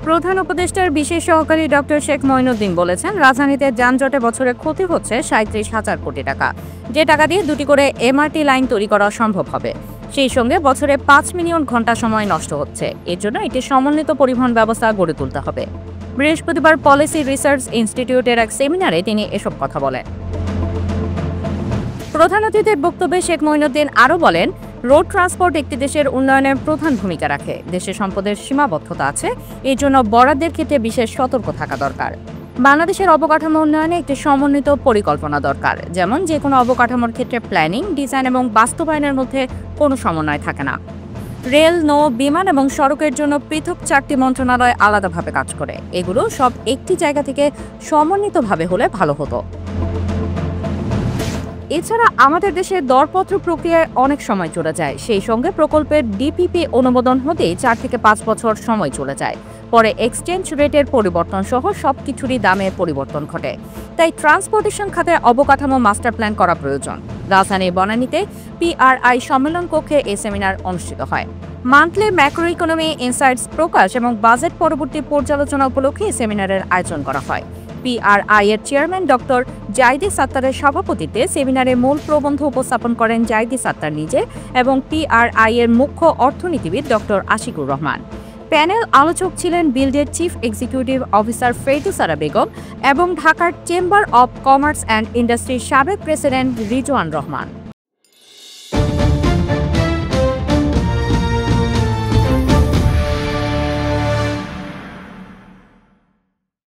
প্রধান উপদেষ্টার বিশেষ সহকারী ডক্টর শেখ মঈনুদ্দিন বলেছেন, রাজধানীতে যানজটে বছরে ক্ষতি হচ্ছে ৩৭,০০০ কোটি টাকা, যে টাকা দিয়ে ২টি করে এমআরটি লাইন তৈরি করা সম্ভব হবে। সেই সঙ্গে বছরে ৫ মিলিয়ন ঘন্টা সময় নষ্ট হচ্ছে। এর জন্য একটি সমন্বিত পরিবহন ব্যবস্থা গড়ে তুলতে হবে। বৃহস্পতিবার পলিসি রিসার্চ ইনস্টিটিউটের এক সেমিনারে তিনি এসব কথা বলেন। প্রধান অতিথির বক্তব্যে শেখ মঈনুদ্দিন আরও বলেন, রোড ট্রান্সপোর্ট একটি দেশের উন্নয়নের প্রধান ভূমিকা রাখে। দেশে সম্পদের সীমাবদ্ধতা আছে, এই জন্য বরাদ্দের ক্ষেত্রে বিশেষ সতর্ক থাকা দরকার। বাংলাদেশের অবকাঠামো উন্নয়নে একটি সমন্বিত পরিকল্পনা দরকার, যেমন যে কোনো অবকাঠামোর ক্ষেত্রে প্ল্যানিং, ডিজাইন এবং বাস্তবায়নের মধ্যে কোনো সমন্বয় থাকে না। রেল, নৌ, বিমান এবং সড়কের জন্য পৃথক 4টি মন্ত্রণালয় আলাদাভাবে কাজ করে। এগুলো সব একটি জায়গা থেকে সমন্বিতভাবে হলে ভালো হতো। এছাড়া আমাদের দেশে দরপত্র প্রক্রিয়ায় অনেক সময় চলে যায়। সেই সঙ্গে প্রকল্পের ডিপিপি অনুমোদন হতেই 4 থেকে 5 বছর সময় চলে যায়। পরে এক্সচেঞ্জ রেটের পরিবর্তন সহ সবকিছুরই দামে পরিবর্তন ঘটে। তাই ট্রান্সপোর্টেশন খাতে অবকাঠামো মাস্টার প্ল্যান করা প্রয়োজন। রাজধানীর বনানীতে পিআরআই সম্মেলন কক্ষে এই সেমিনার অনুষ্ঠিত হয়। মান্থলি ম্যাক্রো ইকোনমি ইনসাইটস প্রকাশ এবং বাজেট পরবর্তী পর্যালোচনা উপলক্ষে এই সেমিনারের আয়োজন করা হয়। পিআরআই এর চেয়ারম্যান ডক্টর জাইদি সাত্তারের সভাপতিত্বে সেমিনারে মূল প্রবন্ধ উপস্থাপন করেন জাইদি সাত্তার নিজে এবং পিআরআই এর মুখ্য অর্থনীতিবিদ ডক্টর আশিকুর রহমান। প্যানেল আলোচক ছিলেন বিল্ডের chief executive officer Ferdousara Begum এবং ঢাকার চেম্বার অব কমার্স অ্যান্ড ইন্ডাস্ট্রির সাবেক প্রেসিডেন্ট রিজওয়ান রহমান।